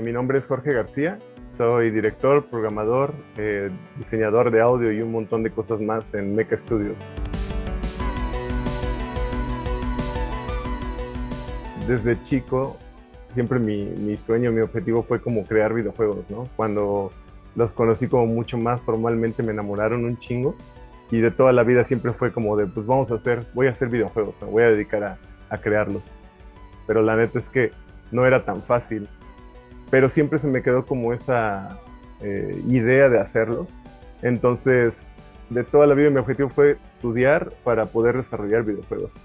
Mi nombre es Jorge García, soy director, programador, diseñador de audio y un montón de cosas más en Meca Studios. Desde chico, siempre mi sueño, mi objetivo fue como crear videojuegos, ¿no? Cuando los conocí como mucho más formalmente, me enamoraron un chingo y de toda la vida siempre fue como de, pues voy a hacer videojuegos, me voy a dedicar a crearlos. Pero la neta es que no era tan fácil, pero siempre se me quedó como esa idea de hacerlos. Entonces, de toda la vida mi objetivo fue estudiar para poder desarrollar videojuegos.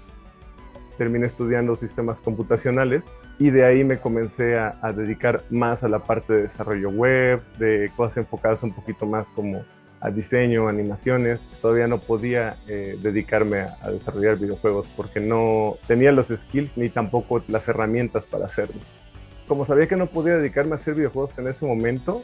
Terminé estudiando sistemas computacionales y de ahí me comencé a dedicar más a la parte de desarrollo web, de cosas enfocadas un poquito más como a diseño, animaciones. Todavía no podía dedicarme a desarrollar videojuegos porque no tenía los skills ni tampoco las herramientas para hacerlo. Como sabía que no podía dedicarme a hacer videojuegos en ese momento,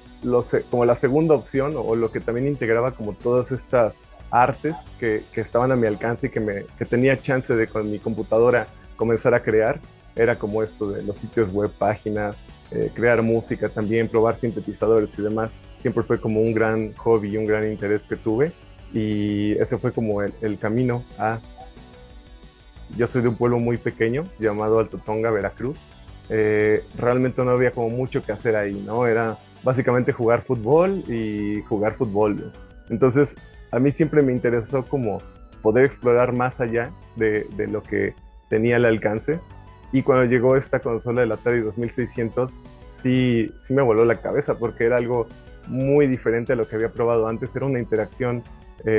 como la segunda opción o lo que también integraba como todas estas artes que estaban a mi alcance y que tenía chance de con mi computadora comenzar a crear, era como esto de los sitios web, páginas, crear música también, probar sintetizadores y demás. Siempre fue como un gran hobby y un gran interés que tuve y ese fue como el camino a... Yo soy de un pueblo muy pequeño llamado Alto Tonga, Veracruz. Realmente no había como mucho que hacer ahí, ¿no? Era básicamente jugar fútbol y jugar fútbol. Entonces, a mí siempre me interesó como poder explorar más allá de lo que tenía al alcance. Y cuando llegó esta consola del Atari 2600, sí me voló la cabeza porque era algo muy diferente a lo que había probado antes. Era una interacción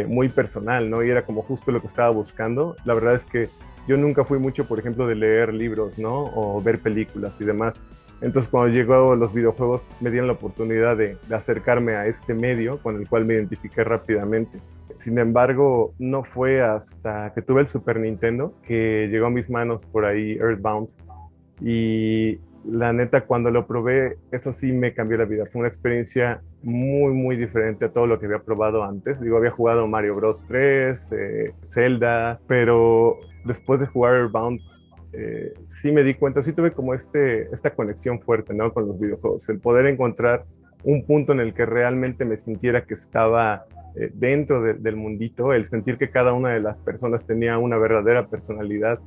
muy personal, ¿no? Y era como justo lo que estaba buscando. La verdad es que yo nunca fui mucho, por ejemplo, de leer libros, ¿no? O ver películas y demás. Entonces, cuando llegó los videojuegos, me dieron la oportunidad de acercarme a este medio con el cual me identifiqué rápidamente. Sin embargo, no fue hasta que tuve el Super Nintendo que llegó a mis manos por ahí Earthbound. Y la neta, cuando lo probé, eso sí me cambió la vida. Fue una experiencia muy, muy diferente a todo lo que había probado antes. Digo, había jugado Mario Bros. 3, Zelda, pero después de jugar Earthbound, sí me di cuenta, sí tuve como esta conexión fuerte, ¿no? Con los videojuegos. El poder encontrar un punto en el que realmente me sintiera que estaba dentro del mundito, el sentir que cada una de las personas tenía una verdadera personalidad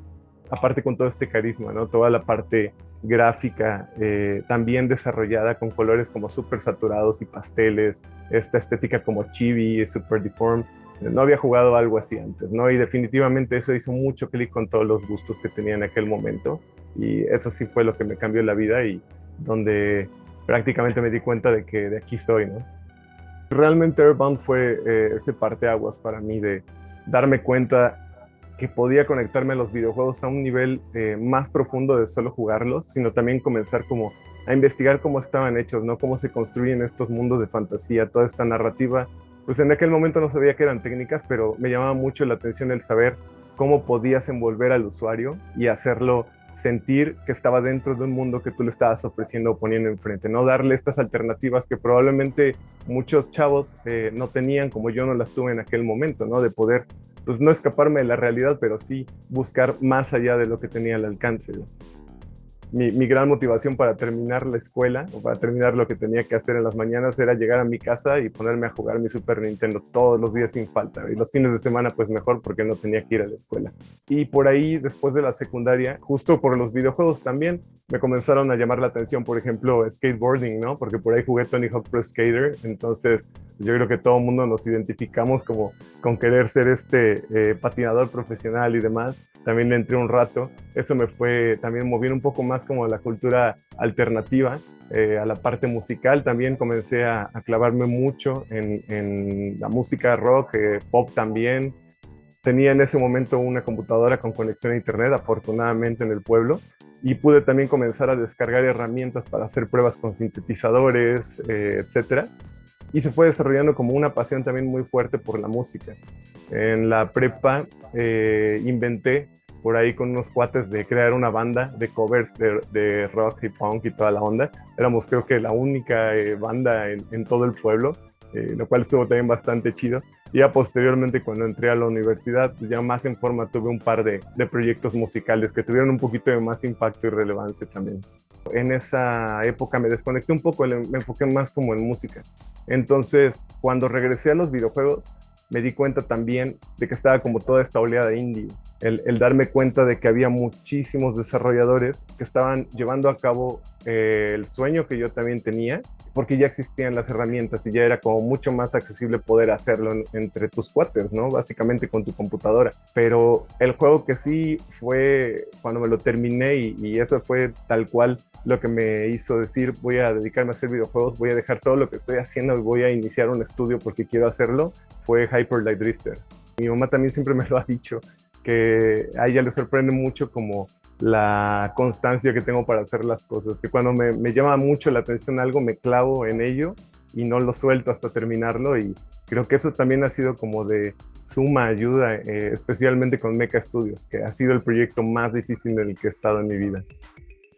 aparte con todo este carisma, ¿no? Toda la parte gráfica también desarrollada con colores como súper saturados y pasteles, esta estética como chibi, súper deformed. No había jugado algo así antes, ¿no? Y definitivamente eso hizo mucho clic con todos los gustos que tenía en aquel momento. Y eso sí fue lo que me cambió la vida y donde prácticamente me di cuenta de que de aquí soy, ¿no? Realmente Airbound fue ese parteaguas para mí de darme cuenta que podía conectarme a los videojuegos a un nivel más profundo de solo jugarlos, sino también comenzar como a investigar cómo estaban hechos, ¿no? Cómo se construyen estos mundos de fantasía, toda esta narrativa. Pues en aquel momento no sabía que eran técnicas, pero me llamaba mucho la atención el saber cómo podías envolver al usuario y hacerlo sentir que estaba dentro de un mundo que tú le estabas ofreciendo o poniendo enfrente, ¿no? Darle estas alternativas que probablemente muchos chavos no tenían, como yo no las tuve en aquel momento, ¿no? De poder pues no escaparme de la realidad, pero sí buscar más allá de lo que tenía al alcance. Mi gran motivación para terminar la escuela o para terminar lo que tenía que hacer en las mañanas era llegar a mi casa y ponerme a jugar mi Super Nintendo todos los días sin falta. Y los fines de semana pues mejor porque no tenía que ir a la escuela. Y por ahí después de la secundaria, justo por los videojuegos también, me comenzaron a llamar la atención, por ejemplo, skateboarding, ¿no? Porque por ahí jugué Tony Hawk Pro Skater, entonces yo creo que todo el mundo nos identificamos como con querer ser patinador profesional y demás. También le entré un rato. Eso me fue también moviendo un poco más como a la cultura alternativa, a la parte musical. También comencé a clavarme mucho en la música rock, pop también. Tenía en ese momento una computadora con conexión a internet, afortunadamente en el pueblo, y pude también comenzar a descargar herramientas para hacer pruebas con sintetizadores, etcétera. Y se fue desarrollando como una pasión también muy fuerte por la música. En la prepa inventé por ahí con unos cuates de crear una banda de covers de rock y punk y toda la onda. Éramos creo que la única banda en todo el pueblo lo cual estuvo también bastante chido. Y ya posteriormente, cuando entré a la universidad, pues ya más en forma, tuve un par de proyectos musicales que tuvieron un poquito de más impacto y relevancia también. En esa época me desconecté un poco, me enfoqué más como en música. Entonces, cuando regresé a los videojuegos, me di cuenta también de que estaba como toda esta oleada indie. El darme cuenta de que había muchísimos desarrolladores que estaban llevando a cabo el sueño que yo también tenía, porque ya existían las herramientas y ya era como mucho más accesible poder hacerlo entre tus cuates, ¿no? Básicamente con tu computadora. Pero el juego que sí fue cuando me lo terminé y eso fue tal cual lo que me hizo decir voy a dedicarme a hacer videojuegos, voy a dejar todo lo que estoy haciendo y voy a iniciar un estudio porque quiero hacerlo, fue Hyper Light Drifter. Mi mamá también siempre me lo ha dicho, que a ella le sorprende mucho como la constancia que tengo para hacer las cosas, que cuando me llama mucho la atención algo, me clavo en ello y no lo suelto hasta terminarlo, y creo que eso también ha sido como de suma ayuda, especialmente con Mecha Studios, que ha sido el proyecto más difícil en el que he estado en mi vida.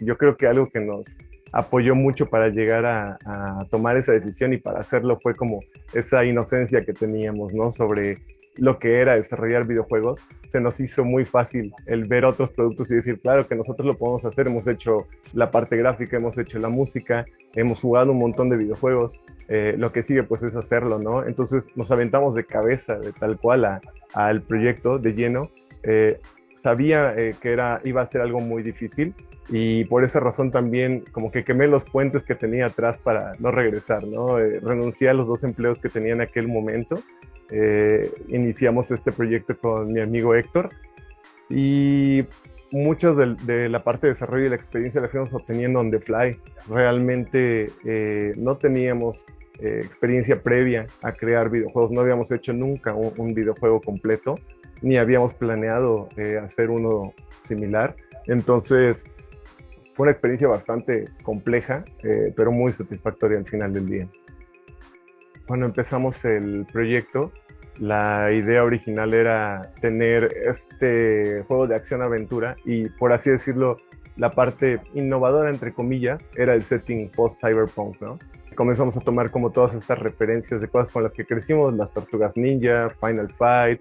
Yo creo que algo que nos apoyó mucho para llegar a tomar esa decisión y para hacerlo fue como esa inocencia que teníamos, ¿no? Sobre lo que era desarrollar videojuegos. Se nos hizo muy fácil el ver otros productos y decir, claro que nosotros lo podemos hacer, hemos hecho la parte gráfica, hemos hecho la música, hemos jugado un montón de videojuegos, lo que sigue pues es hacerlo, ¿no? Entonces nos aventamos de cabeza, de tal cual, al proyecto de lleno. Sabía que iba a ser algo muy difícil, y por esa razón también como que quemé los puentes que tenía atrás para no regresar, ¿no? Renuncié a los 2 empleos que tenía en aquel momento. Iniciamos este proyecto con mi amigo Héctor y muchas de la parte de desarrollo y la experiencia la fuimos obteniendo on the fly. Realmente no teníamos experiencia previa a crear videojuegos, no habíamos hecho nunca un videojuego completo, ni habíamos planeado hacer uno similar. Entonces fue una experiencia bastante compleja, pero muy satisfactoria al final del día. Cuando empezamos el proyecto, la idea original era tener este juego de acción-aventura y, por así decirlo, la parte innovadora, entre comillas, era el setting post-cyberpunk, ¿no? Comenzamos a tomar como todas estas referencias de cosas con las que crecimos, las Tortugas Ninja, Final Fight,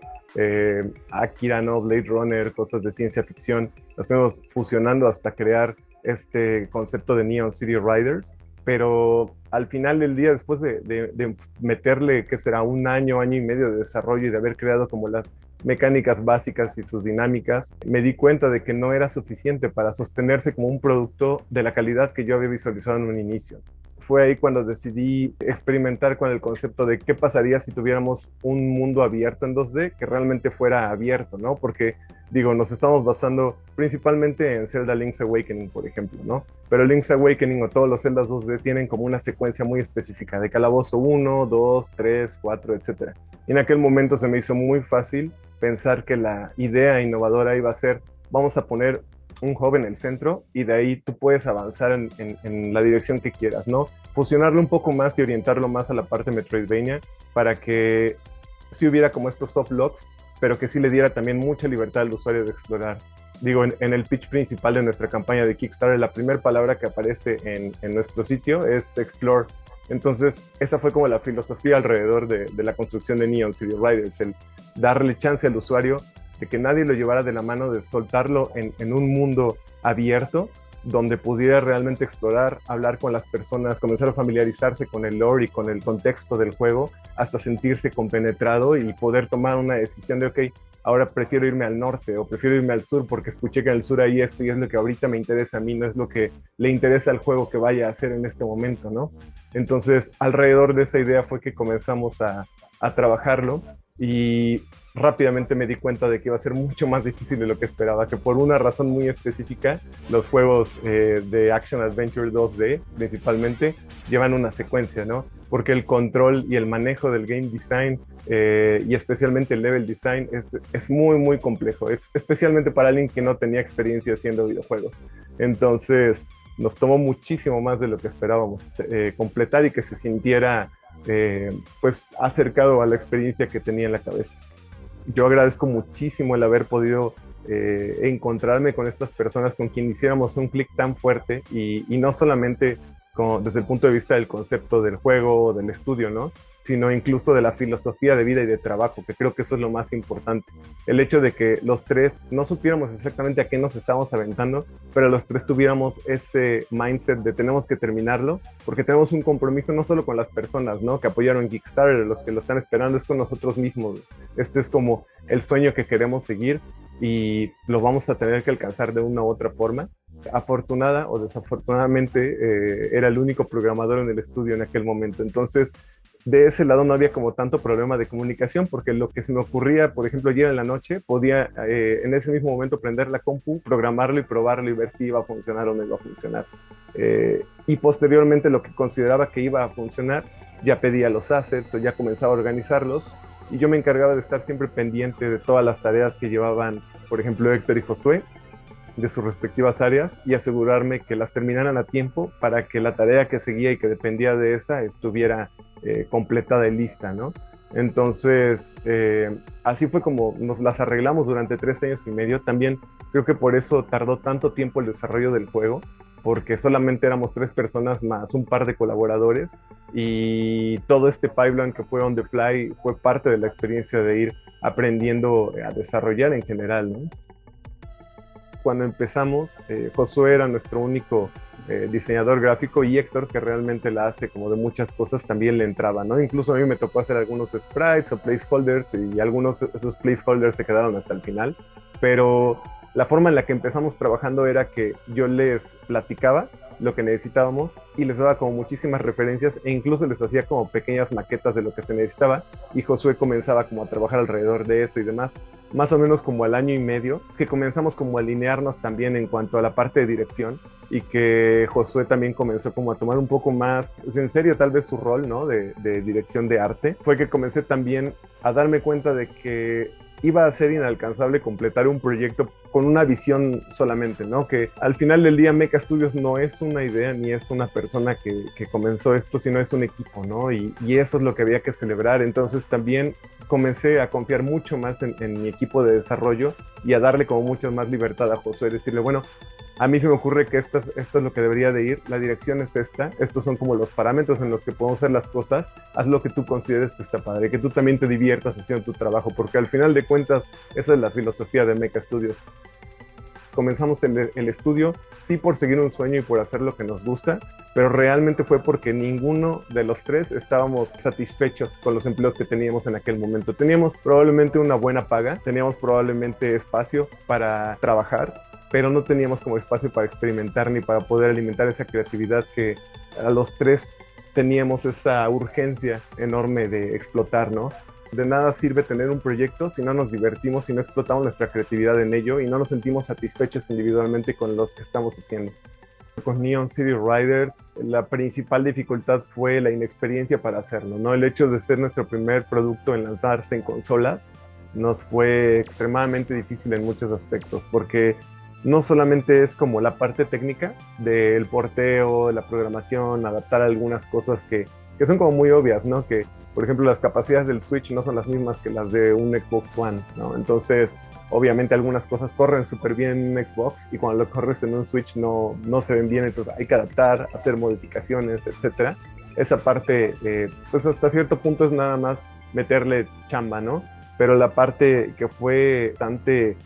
Akira, ¿no? Blade Runner, cosas de ciencia ficción. Las fuimos fusionando hasta crear este concepto de Neon City Riders, pero al final del día, después de meterle, que será un año, año y medio de desarrollo y de haber creado como las mecánicas básicas y sus dinámicas, me di cuenta de que no era suficiente para sostenerse como un producto de la calidad que yo había visualizado en un inicio. Fue ahí cuando decidí experimentar con el concepto de qué pasaría si tuviéramos un mundo abierto en 2D que realmente fuera abierto, ¿no? Porque, digo, nos estamos basando principalmente en Zelda Link's Awakening, por ejemplo, ¿no? Pero Link's Awakening o todos los Zeldas 2D tienen como una secuencia muy específica de calabozo 1, 2, 3, 4, etc. Y en aquel momento se me hizo muy fácil pensar que la idea innovadora iba a ser, vamos a poner un hub en el centro y de ahí tú puedes avanzar en la dirección que quieras, ¿no? Fusionarlo un poco más y orientarlo más a la parte Metroidvania para que sí hubiera como estos soft locks, pero que sí le diera también mucha libertad al usuario de explorar. Digo, en el pitch principal de nuestra campaña de Kickstarter, la primera palabra que aparece en nuestro sitio es Explore. Entonces, esa fue como la filosofía alrededor de la construcción de Neon City Riders, el darle chance al usuario de que nadie lo llevara de la mano, de soltarlo en un mundo abierto, donde pudiera realmente explorar, hablar con las personas, comenzar a familiarizarse con el lore y con el contexto del juego, hasta sentirse compenetrado y poder tomar una decisión de, ok, ahora prefiero irme al norte o prefiero irme al sur porque escuché que en el sur hay esto y es lo que ahorita me interesa a mí, no es lo que le interesa al juego que vaya a hacer en este momento, ¿no? Entonces, alrededor de esa idea fue que comenzamos a trabajarlo, y rápidamente me di cuenta de que iba a ser mucho más difícil de lo que esperaba, que por una razón muy específica, los juegos de Action Adventure 2D principalmente llevan una secuencia, ¿no? Porque el control y el manejo del game design y especialmente el level design es muy, muy complejo, especialmente para alguien que no tenía experiencia haciendo videojuegos. Entonces, nos tomó muchísimo más de lo que esperábamos completar y que se sintiera pues acercado a la experiencia que tenía en la cabeza. Yo agradezco muchísimo el haber podido encontrarme con estas personas con quien hiciéramos un clic tan fuerte y no solamente como desde el punto de vista del concepto del juego, del estudio, ¿no? Sino incluso de la filosofía de vida y de trabajo, que creo que eso es lo más importante. El hecho de que los tres no supiéramos exactamente a qué nos estábamos aventando, pero los tres tuviéramos ese mindset de tenemos que terminarlo, porque tenemos un compromiso no solo con las personas, ¿no?, que apoyaron Kickstarter, los que lo están esperando, es con nosotros mismos. Este es como el sueño que queremos seguir y lo vamos a tener que alcanzar de una u otra forma. Afortunada o desafortunadamente, era el único programador en el estudio en aquel momento. Entonces, de ese lado no había como tanto problema de comunicación, porque lo que se me ocurría, por ejemplo, ayer en la noche, podía en ese mismo momento prender la compu, programarlo y probarlo y ver si iba a funcionar o no iba a funcionar. Y posteriormente lo que consideraba que iba a funcionar, ya pedía los assets o ya comenzaba a organizarlos, y yo me encargaba de estar siempre pendiente de todas las tareas que llevaban, por ejemplo, Héctor y Josué, de sus respectivas áreas, y asegurarme que las terminaran a tiempo para que la tarea que seguía y que dependía de esa estuviera completada y lista, ¿no? Entonces, así fue como nos las arreglamos durante 3 años y medio. También creo que por eso tardó tanto tiempo el desarrollo del juego, porque solamente éramos 3 personas más un par de colaboradores, y todo este pipeline que fue on the fly fue parte de la experiencia de ir aprendiendo a desarrollar en general, ¿no? Cuando empezamos, Josué era nuestro único diseñador gráfico, y Héctor, que realmente la hace como de muchas cosas, también le entraba, ¿no? Incluso a mí me tocó hacer algunos sprites o placeholders, y algunos de esos placeholders se quedaron hasta el final, pero la forma en la que empezamos trabajando era que yo les platicaba lo que necesitábamos y les daba como muchísimas referencias, e incluso les hacía como pequeñas maquetas de lo que se necesitaba, y Josué comenzaba como a trabajar alrededor de eso y demás. Más o menos como al año y medio que comenzamos como a alinearnos también en cuanto a la parte de dirección, y que Josué también comenzó como a tomar un poco más en serio tal vez su rol, ¿no?, de dirección de arte. Fue que comencé también a darme cuenta de que iba a ser inalcanzable completar un proyecto con una visión solamente, ¿no? Que al final del día Mecha Studios no es una idea ni es una persona que comenzó esto, sino es un equipo, ¿no? Y eso es lo que había que celebrar. Entonces también comencé a confiar mucho más en mi equipo de desarrollo y a darle como mucha más libertad a Josué, decirle, bueno, a mí se me ocurre que esto es lo que debería de ir, la dirección es esta, estos son como los parámetros en los que podemos hacer las cosas, haz lo que tú consideres que está padre, que tú también te diviertas haciendo tu trabajo, porque al final de cuentas esa es la filosofía de Mecha Studios. Comenzamos el estudio, sí, por seguir un sueño y por hacer lo que nos gusta, pero realmente fue porque ninguno de los tres estábamos satisfechos con los empleos que teníamos en aquel momento. Teníamos probablemente una buena paga, teníamos probablemente espacio para trabajar, pero no teníamos como espacio para experimentar ni para poder alimentar esa creatividad que a los tres teníamos esa urgencia enorme de explotar, ¿no? De nada sirve tener un proyecto si no nos divertimos, si no explotamos nuestra creatividad en ello y no nos sentimos satisfechos individualmente con los que estamos haciendo. Con Neon City Riders, la principal dificultad fue la inexperiencia para hacerlo, ¿no? El hecho de ser nuestro primer producto en lanzarse en consolas nos fue extremadamente difícil en muchos aspectos, porque no solamente es como la parte técnica del porteo, de la programación, adaptar algunas cosas que son como muy obvias, ¿no? Que, por ejemplo, las capacidades del Switch no son las mismas que las de un Xbox One, ¿no? Entonces, obviamente algunas cosas corren súper bien en un Xbox y cuando lo corres en un Switch no se ven bien, entonces hay que adaptar, hacer modificaciones, etc. Esa parte, pues hasta cierto punto es nada más meterle chamba, ¿no? Pero la parte que fue bastante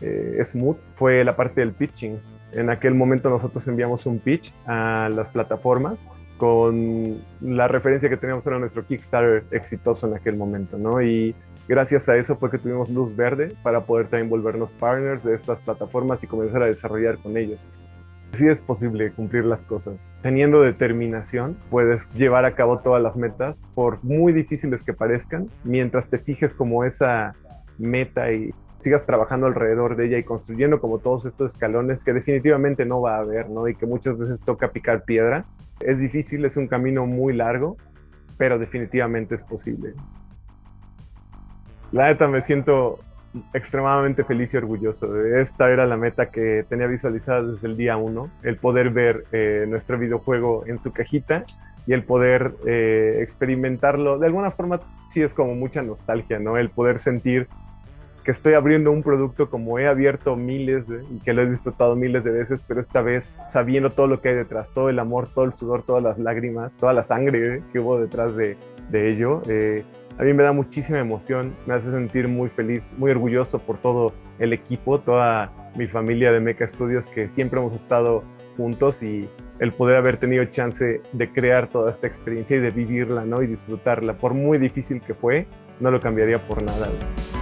smooth fue la parte del pitching. En aquel momento nosotros enviamos un pitch a las plataformas con la referencia que teníamos era nuestro Kickstarter exitoso en aquel momento, ¿no? Y gracias a eso fue que tuvimos luz verde para poder también volvernos partners de estas plataformas y comenzar a desarrollar con ellos. Sí es posible cumplir las cosas. Teniendo determinación, puedes llevar a cabo todas las metas, por muy difíciles que parezcan, mientras te fijes como esa meta y sigas trabajando alrededor de ella y construyendo como todos estos escalones que definitivamente no va a haber, ¿no? Y que muchas veces toca picar piedra. Es difícil, es un camino muy largo, pero definitivamente es posible. La neta me siento extremadamente feliz y orgulloso. Esta era la meta que tenía visualizada desde el día 1, el poder ver nuestro videojuego en su cajita y el poder experimentarlo. De alguna forma sí es como mucha nostalgia, ¿no? El poder sentir que estoy abriendo un producto como he abierto miles y que lo he disfrutado miles de veces, pero esta vez sabiendo todo lo que hay detrás, todo el amor, todo el sudor, todas las lágrimas, toda la sangre que hubo detrás de ello. A mí me da muchísima emoción, me hace sentir muy feliz, muy orgulloso por todo el equipo, toda mi familia de Meca Studios, que siempre hemos estado juntos, y el poder haber tenido chance de crear toda esta experiencia y de vivirla, ¿no? Y disfrutarla, por muy difícil que fue, no lo cambiaría por nada, güey.